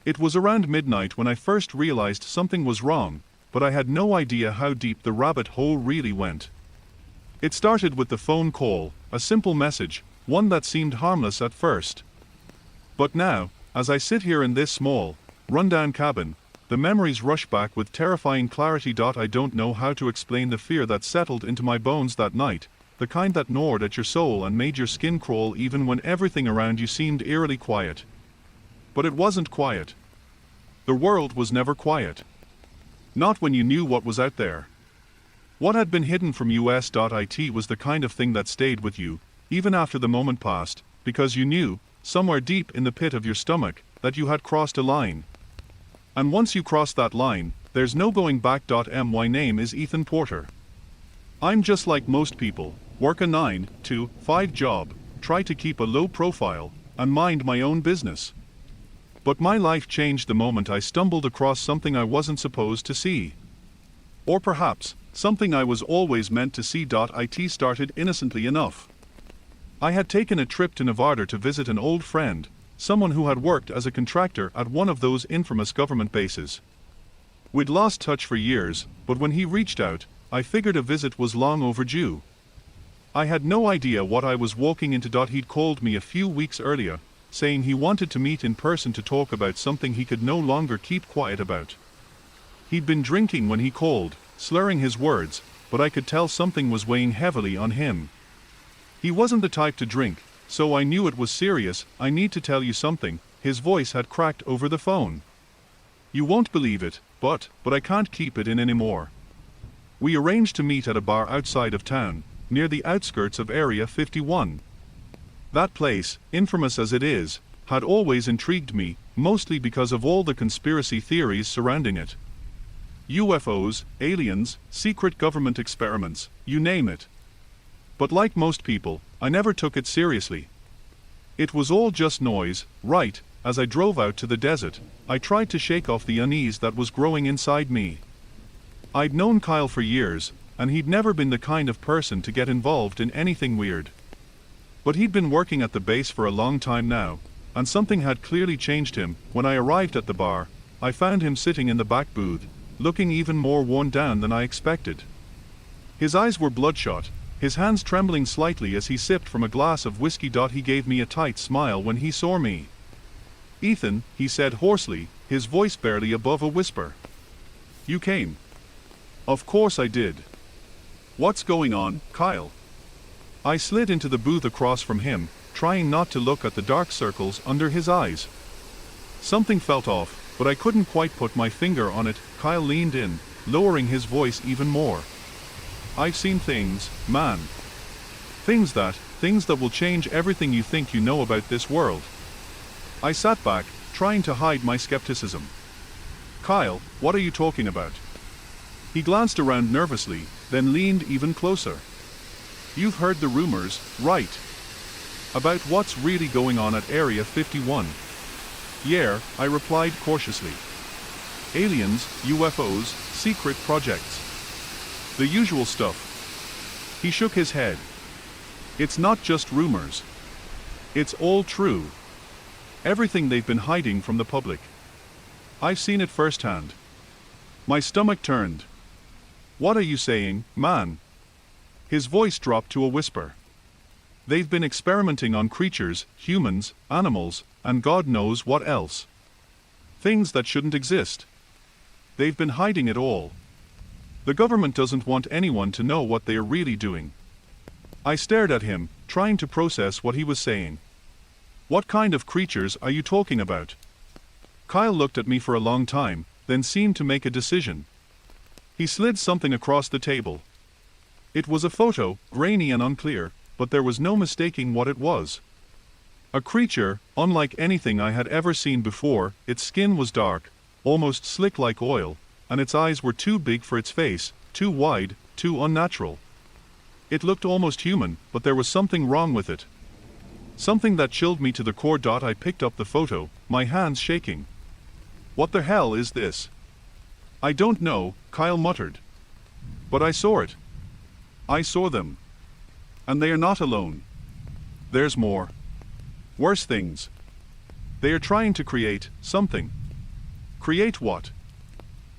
It was around midnight when I first realized something was wrong, but I had no idea how deep the rabbit hole really went. It started with the phone call, a simple message, one that seemed harmless at first. But now, as I sit here in this small, rundown cabin, the memories rush back with terrifying clarity. I don't know how to explain the fear that settled into my bones that night, the kind that gnawed at your soul and made your skin crawl even when everything around you seemed eerily quiet. But it wasn't quiet. The world was never quiet. Not when you knew what was out there. What had been hidden from us.it was the kind of thing that stayed with you, even after the moment passed, because you knew, somewhere deep in the pit of your stomach, that you had crossed a line. And once you cross that line, there's no going back. My name is Ethan Porter. I'm just like most people, work a 9 to 5 job, try to keep a low profile, and mind my own business. But my life changed the moment I stumbled across something I wasn't supposed to see. Or perhaps, something I was always meant to see. It started innocently enough. I had taken a trip to Nevada to visit an old friend, someone who had worked as a contractor at one of those infamous government bases. We'd lost touch for years, but when he reached out, I figured a visit was long overdue. I had no idea what I was walking into. He'd called me a few weeks earlier, saying he wanted to meet in person to talk about something he could no longer keep quiet about. He'd been drinking when he called, slurring his words, but I could tell something was weighing heavily on him. He wasn't the type to drink, so I knew it was serious. I need to tell you something, his voice had cracked over the phone. You won't believe it, but I can't keep it in anymore. We arranged to meet at a bar outside of town, near the outskirts of Area 51. That place, infamous as it is, had always intrigued me, mostly because of all the conspiracy theories surrounding it. UFOs, aliens, secret government experiments, you name it. But like most people, I never took it seriously. It was all just noise, right? As I drove out to the desert, I tried to shake off the unease that was growing inside me. I'd known Kyle for years, and he'd never been the kind of person to get involved in anything weird. But he'd been working at the base for a long time now, and something had clearly changed him. When I arrived at the bar, I found him sitting in the back booth, looking even more worn down than I expected. His eyes were bloodshot, his hands trembling slightly as he sipped from a glass of whiskey. He gave me a tight smile when he saw me. "Ethan," he said hoarsely, his voice barely above a whisper. "You came." "Of course I did. What's going on, Kyle?" I slid into the booth across from him, trying not to look at the dark circles under his eyes. Something felt off, but I couldn't quite put my finger on it. Kyle leaned in, lowering his voice even more. "I've seen things, man. Things that will change everything you think you know about this world." I sat back, trying to hide my skepticism. "Kyle, what are you talking about?" He glanced around nervously, then leaned even closer. "You've heard the rumors, right? About what's really going on at Area 51. "Yeah," I replied cautiously. "Aliens, UFOs, secret projects. The usual stuff." He shook his head. "It's not just rumors. It's all true. Everything they've been hiding from the public. I've seen it firsthand." My stomach turned. "What are you saying, man?" His voice dropped to a whisper. "They've been experimenting on creatures, humans, animals, and God knows what else. Things that shouldn't exist. They've been hiding it all. The government doesn't want anyone to know what they're really doing." I stared at him, trying to process what he was saying. "What kind of creatures are you talking about?" Kyle looked at me for a long time, then seemed to make a decision. He slid something across the table. It was a photo, grainy and unclear, but there was no mistaking what it was. A creature, unlike anything I had ever seen before. Its skin was dark, almost slick like oil, and its eyes were too big for its face, too wide, too unnatural. It looked almost human, but there was something wrong with it. Something that chilled me to the core. I picked up the photo, my hands shaking. "What the hell is this?" "I don't know," Kyle muttered. "But I saw it. I saw them. And they are not alone. There's more. Worse things. They are trying to create something. Create what?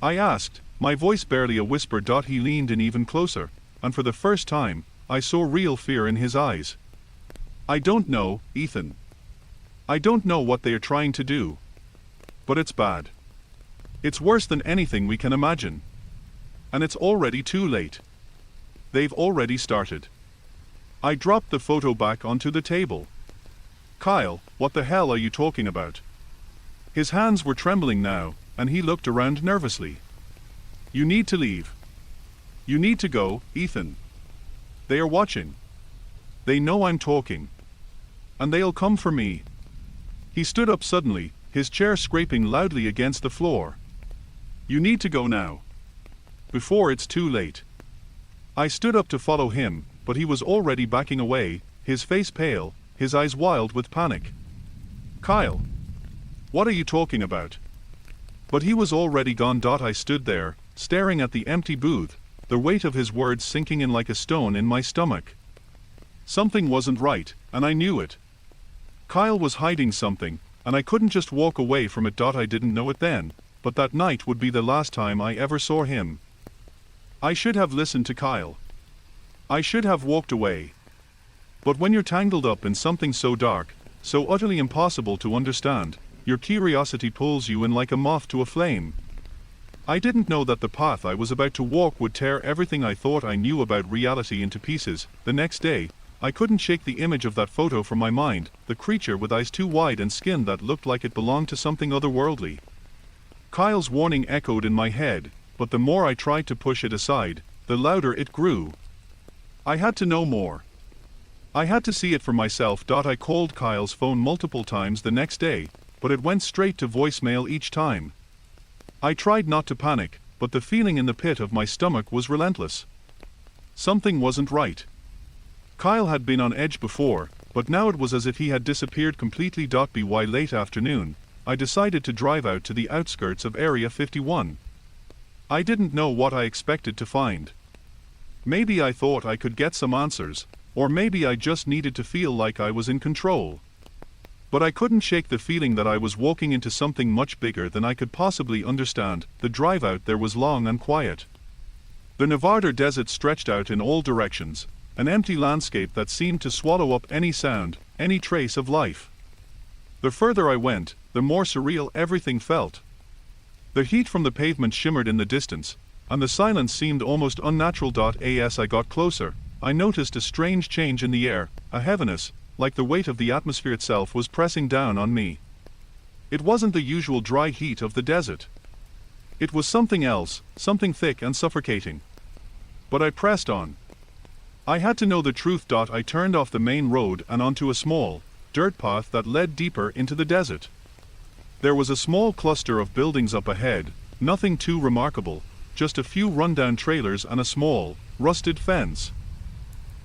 I asked, my voice barely a whisper. He leaned in even closer, and for the first time, I saw real fear in his eyes. I don't know, Ethan. I don't know what they are trying to do. But it's bad. It's worse than anything we can imagine. And it's already too late. They've already started. I dropped the photo back onto the table. Kyle, what the hell are you talking about? His hands were trembling now, and he looked around nervously. You need to leave. You need to go, Ethan. They are watching. They know I'm talking. And they'll come for me. He stood up suddenly, his chair scraping loudly against the floor. You need to go now. Before it's too late. I stood up to follow him, but he was already backing away, his face pale, his eyes wild with panic. Kyle. What are you talking about? But he was already gone. I stood there, staring at the empty booth, the weight of his words sinking in like a stone in my stomach. Something wasn't right, and I knew it. Kyle was hiding something, and I couldn't just walk away from it. I didn't know it then, but that night would be the last time I ever saw him. I should have listened to Kyle. I should have walked away. But when you're tangled up in something so dark, so utterly impossible to understand, your curiosity pulls you in like a moth to a flame. I didn't know that the path I was about to walk would tear everything I thought I knew about reality into pieces. The next day, I couldn't shake the image of that photo from my mind, the creature with eyes too wide and skin that looked like it belonged to something otherworldly. Kyle's warning echoed in my head, but the more I tried to push it aside, the louder it grew. I had to know more. I had to see it for myself. I called Kyle's phone multiple times the next day, but it went straight to voicemail each time. I tried not to panic, but the feeling in the pit of my stomach was relentless. Something wasn't right. Kyle had been on edge before, but now it was as if he had disappeared completely. By late afternoon, I decided to drive out to the outskirts of Area 51. I didn't know what I expected to find. Maybe I thought I could get some answers, or maybe I just needed to feel like I was in control. But I couldn't shake the feeling that I was walking into something much bigger than I could possibly understand. The drive out there was long and quiet. The Nevada desert stretched out in all directions, an empty landscape that seemed to swallow up any sound, any trace of life. The further I went, the more surreal everything felt. The heat from the pavement shimmered in the distance, and the silence seemed almost unnatural. As I got closer, I noticed a strange change in the air, a heaviness, like the weight of the atmosphere itself was pressing down on me. It wasn't the usual dry heat of the desert. It was something else, something thick and suffocating. But I pressed on. I had to know the truth. I turned off the main road and onto a small, dirt path that led deeper into the desert. There was a small cluster of buildings up ahead, nothing too remarkable, just a few rundown trailers and a small, rusted fence.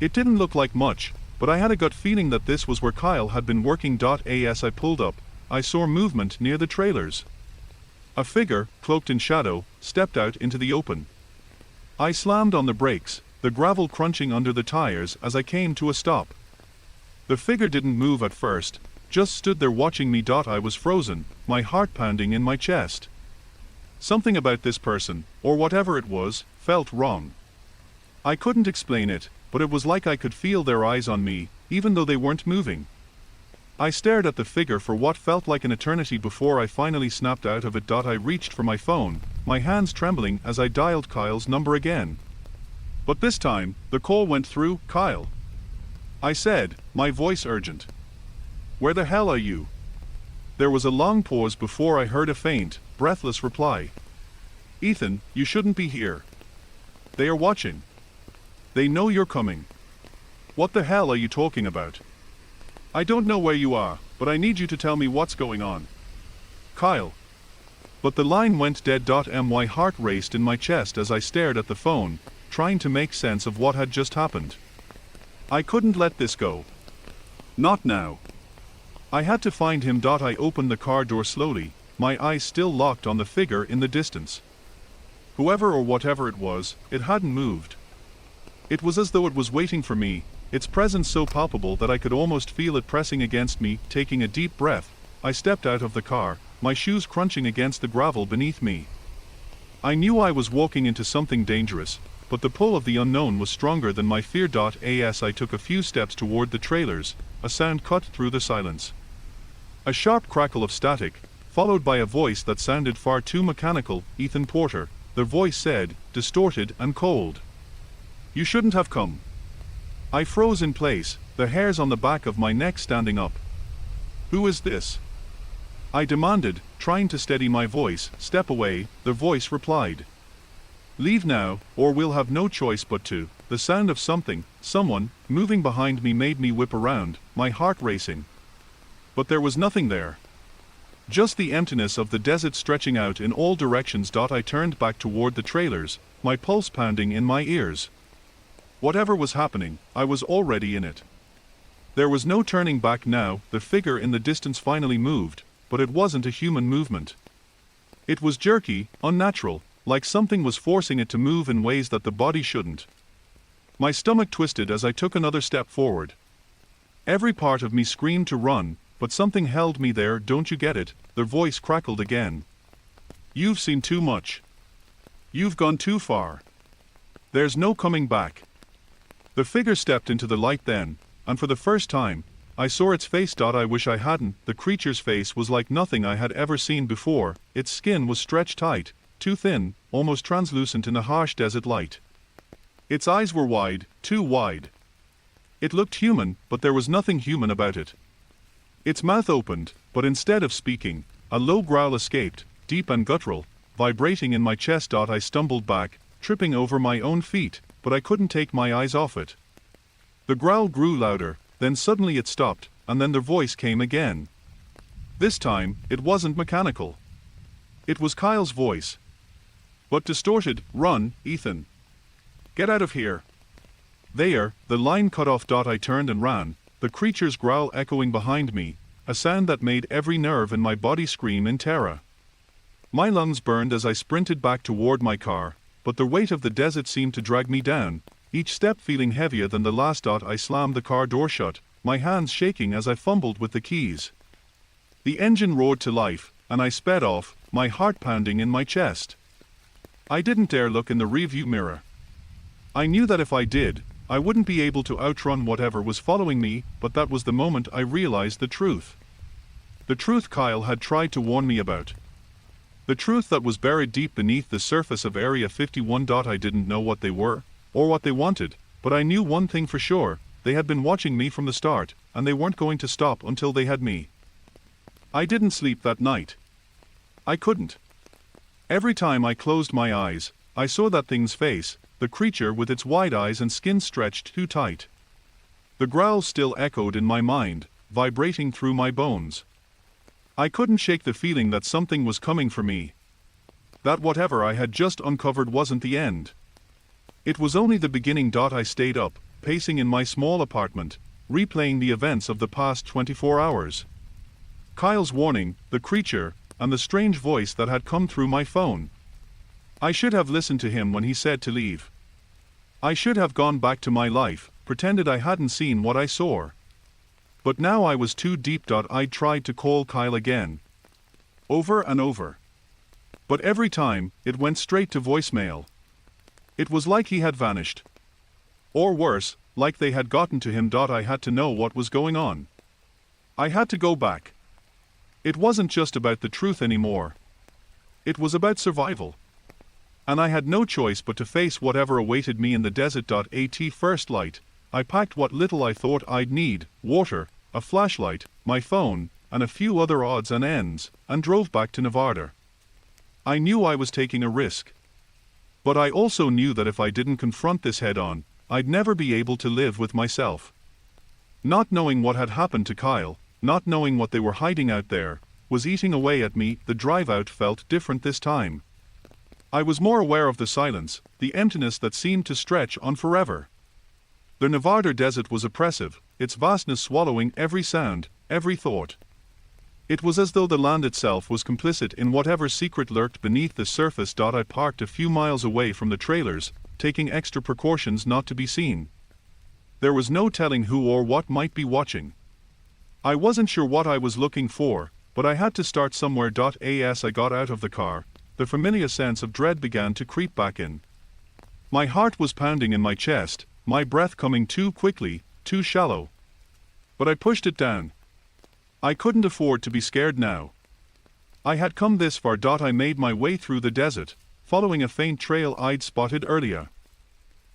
It didn't look like much, but I had a gut feeling that this was where Kyle had been working. As I pulled up, I saw movement near the trailers. A figure, cloaked in shadow, stepped out into the open. I slammed on the brakes, the gravel crunching under the tires as I came to a stop. The figure didn't move at first, just stood there watching me. I was frozen, my heart pounding in my chest. Something about this person, or whatever it was, felt wrong. I couldn't explain it, but it was like I could feel their eyes on me, even though they weren't moving. I stared at the figure for what felt like an eternity before I finally snapped out of it. I reached for my phone, my hands trembling as I dialed Kyle's number again. But this time, the call went through. Kyle. I said, my voice urgent. Where the hell are you? There was a long pause before I heard a faint, breathless reply. Ethan, you shouldn't be here. They are watching. They know you're coming. What the hell are you talking about? I don't know where you are, but I need you to tell me what's going on. Kyle. But the line went dead. My heart raced in my chest as I stared at the phone, trying to make sense of what had just happened. I couldn't let this go. Not now. I had to find him. I opened the car door slowly, my eyes still locked on the figure in the distance. Whoever or whatever it was, it hadn't moved. It was as though it was waiting for me, its presence so palpable that I could almost feel it pressing against me. Taking a deep breath, I stepped out of the car, my shoes crunching against the gravel beneath me. I knew I was walking into something dangerous, but the pull of the unknown was stronger than my fear. As I took a few steps toward the trailers, a sound cut through the silence. A sharp crackle of static, followed by a voice that sounded far too mechanical. Ethan Porter, the voice said, distorted and cold. You shouldn't have come. I froze in place, the hairs on the back of my neck standing up. Who is this? I demanded, trying to steady my voice. Step away, the voice replied. Leave now, or we'll have no choice but to. The sound of someone, moving behind me made me whip around, my heart racing. But there was nothing there. Just the emptiness of the desert stretching out in all directions. I turned back toward the trailers, my pulse pounding in my ears. Whatever was happening, I was already in it. There was no turning back now. The figure in the distance finally moved, but it wasn't a human movement. It was jerky, unnatural, like something was forcing it to move in ways that the body shouldn't. My stomach twisted as I took another step forward. Every part of me screamed to run, but something held me there. Don't you get it? The voice crackled again. You've seen too much. You've gone too far. There's no coming back. The figure stepped into the light then, and for the first time, I saw its face. I wish I hadn't. The creature's face was like nothing I had ever seen before. Its skin was stretched tight, too thin, almost translucent in the harsh desert light. Its eyes were wide, too wide. It looked human, but there was nothing human about it. Its mouth opened, but instead of speaking, a low growl escaped, deep and guttural, vibrating in my chest. I stumbled back, tripping over my own feet, but I couldn't take my eyes off it. The growl grew louder, then suddenly it stopped, and then the voice came again. This time, it wasn't mechanical. It was Kyle's voice. But distorted. Run, Ethan. Get out of here. There, the line cut off. I turned and ran, the creature's growl echoing behind me, a sound that made every nerve in my body scream in terror. My lungs burned as I sprinted back toward my car, but the weight of the desert seemed to drag me down, each step feeling heavier than the last. I slammed the car door shut, my hands shaking as I fumbled with the keys. The engine roared to life, and I sped off, my heart pounding in my chest. I didn't dare look in the rearview mirror. I knew that if I did, I wouldn't be able to outrun whatever was following me, but that was the moment I realized the truth. The truth Kyle had tried to warn me about. The truth that was buried deep beneath the surface of Area 51. I didn't know what they were, or what they wanted, but I knew one thing for sure: they had been watching me from the start, and they weren't going to stop until they had me. I didn't sleep that night. I couldn't. Every time I closed my eyes, I saw that thing's face, the creature with its wide eyes and skin stretched too tight. The growl still echoed in my mind, vibrating through my bones. I couldn't shake the feeling that something was coming for me. That whatever I had just uncovered wasn't the end. It was only the beginning. I stayed up, pacing in my small apartment, replaying the events of the past 24 hours. Kyle's warning, the creature, and the strange voice that had come through my phone. I should have listened to him when he said to leave. I should have gone back to my life, pretended I hadn't seen what I saw. But now I was too deep. I tried to call Kyle again. Over and over. But every time, it went straight to voicemail. It was like he had vanished. Or worse, like they had gotten to him. I had to know what was going on. I had to go back. It wasn't just about the truth anymore. It was about survival. And I had no choice but to face whatever awaited me in the desert. At first light, I packed what little I thought I'd need: water, a flashlight, my phone, and a few other odds and ends, and drove back to Nevada. I knew I was taking a risk. But I also knew that if I didn't confront this head-on, I'd never be able to live with myself. Not knowing what had happened to Kyle, not knowing what they were hiding out there, was eating away at me. The drive out felt different this time. I was more aware of the silence, the emptiness that seemed to stretch on forever. The Nevada desert was oppressive, its vastness swallowing every sound, every thought. It was as though the land itself was complicit in whatever secret lurked beneath the surface. I parked a few miles away from the trailers, taking extra precautions not to be seen. There was no telling who or what might be watching. I wasn't sure what I was looking for, but I had to start somewhere. As I got out of the car, the familiar sense of dread began to creep back in. My heart was pounding in my chest, my breath coming too quickly, too shallow. But I pushed it down. I couldn't afford to be scared now. I had come this far. I made my way through the desert, following a faint trail I'd spotted earlier.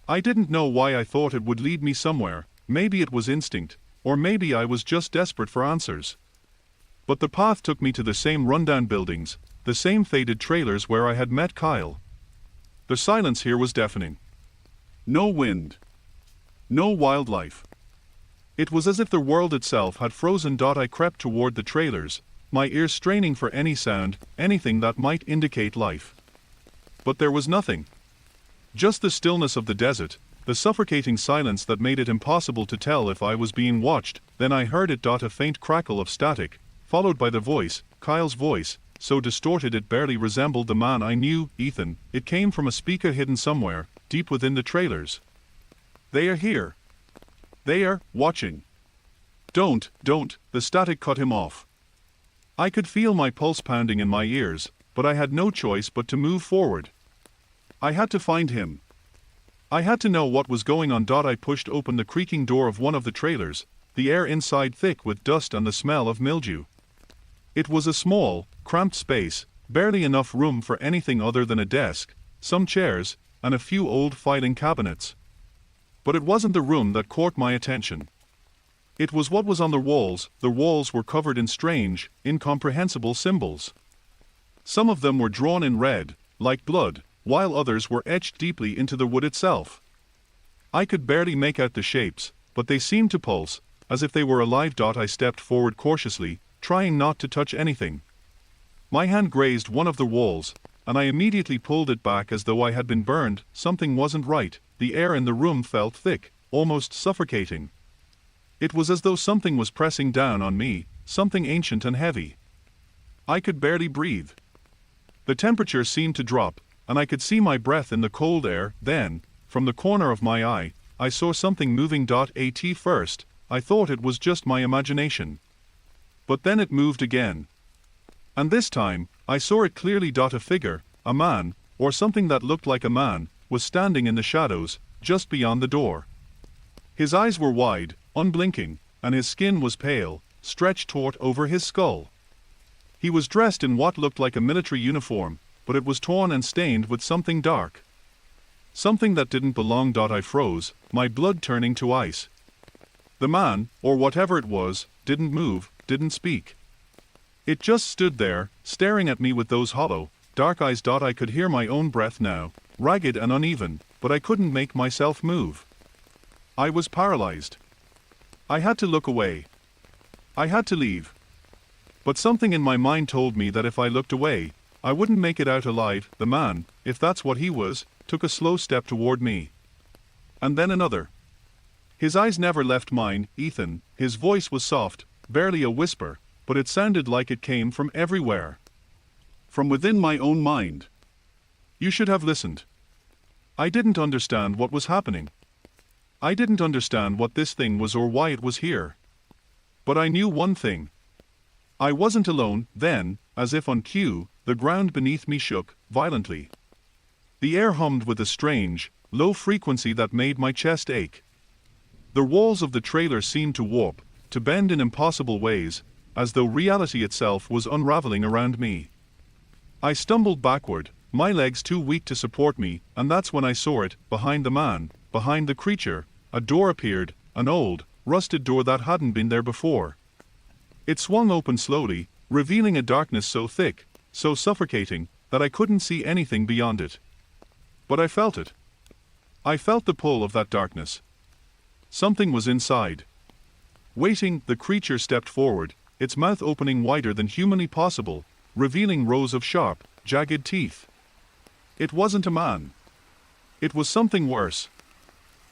I didn't know why I thought it would lead me somewhere. Maybe it was instinct, or maybe I was just desperate for answers. But the path took me to the same rundown buildings, the same faded trailers where I had met Kyle. The silence here was deafening. No wind. No wildlife. It was as if the world itself had frozen. I crept toward the trailers, my ears straining for any sound, anything that might indicate life. But there was nothing. Just the stillness of the desert, the suffocating silence that made it impossible to tell if I was being watched. Then I heard it. A faint crackle of static, followed by the voice, Kyle's voice, so distorted it barely resembled the man I knew. Ethan. It came from a speaker hidden somewhere, deep within the trailers. They are here. They are watching. Don't, the static cut him off. I could feel my pulse pounding in my ears, but I had no choice but to move forward. I had to find him. I had to know what was going on. I pushed open the creaking door of one of the trailers, the air inside thick with dust and the smell of mildew. It was a small, cramped space, barely enough room for anything other than a desk, some chairs, and a few old filing cabinets. But it wasn't the room that caught my attention. It was what was on the walls. The walls were covered in strange, incomprehensible symbols. Some of them were drawn in red, like blood, while others were etched deeply into the wood itself. I could barely make out the shapes, but they seemed to pulse, as if they were alive. I stepped forward cautiously, trying not to touch anything. My hand grazed one of the walls, and I immediately pulled it back as though I had been burned. Something wasn't right. The air in the room felt thick, almost suffocating. It was as though something was pressing down on me, something ancient and heavy. I could barely breathe. The temperature seemed to drop, and I could see my breath in the cold air. Then, from the corner of my eye, I saw something moving. At first, I thought it was just my imagination. But then it moved again. And this time, I saw it clearly. A figure, a man, or something that looked like a man, was standing in the shadows, just beyond the door. His eyes were wide, unblinking, and his skin was pale, stretched taut over his skull. He was dressed in what looked like a military uniform, but it was torn and stained with something dark. Something that didn't belong. I froze, my blood turning to ice. The man, or whatever it was, didn't move, didn't speak. It just stood there, staring at me with those hollow, dark eyes. I could hear my own breath now, ragged and uneven, but I couldn't make myself move. I was paralyzed. I had to look away. I had to leave. But something in my mind told me that if I looked away, I wouldn't make it out alive. The man, if that's what he was, took a slow step toward me. And then another. His eyes never left mine. Ethan. His voice was soft, barely a whisper, but it sounded like it came from everywhere. From within my own mind. You should have listened. I didn't understand what was happening. I didn't understand what this thing was or why it was here. But I knew one thing. I wasn't alone. Then, as if on cue, the ground beneath me shook, violently. The air hummed with a strange, low frequency that made my chest ache. The walls of the trailer seemed to warp, to bend in impossible ways, as though reality itself was unraveling around me. I stumbled backward, my legs too weak to support me, and that's when I saw it. Behind the man, behind the creature, a door appeared, an old, rusted door that hadn't been there before. It swung open slowly, revealing a darkness so thick, so suffocating, that I couldn't see anything beyond it. But I felt it. I felt the pull of that darkness. Something was inside. Waiting, the creature stepped forward, its mouth opening wider than humanly possible, revealing rows of sharp, jagged teeth. It wasn't a man. It was something worse.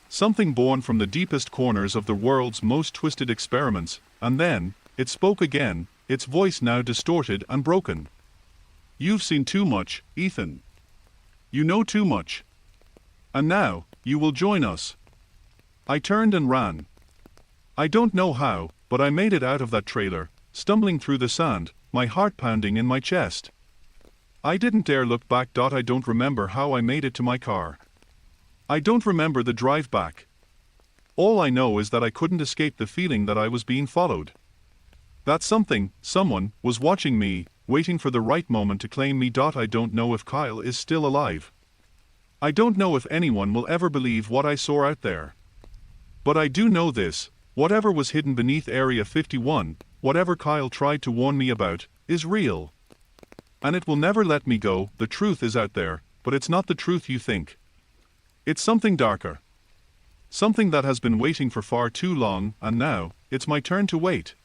Something born from the deepest corners of the world's most twisted experiments, and then, it spoke again, its voice now distorted and broken. You've seen too much, Ethan. You know too much. And now, you will join us. I turned and ran. I don't know how, but I made it out of that trailer, stumbling through the sand, my heart pounding in my chest. I didn't dare look back. I don't remember how I made it to my car. I don't remember the drive back. All I know is that I couldn't escape the feeling that I was being followed. That someone, was watching me, waiting for the right moment to claim me. I don't know if Kyle is still alive. I don't know if anyone will ever believe what I saw out there. But I do know this: whatever was hidden beneath Area 51, whatever Kyle tried to warn me about, is real. And it will never let me go. The truth is out there, but it's not the truth you think. It's something darker. Something that has been waiting for far too long, and now, it's my turn to wait.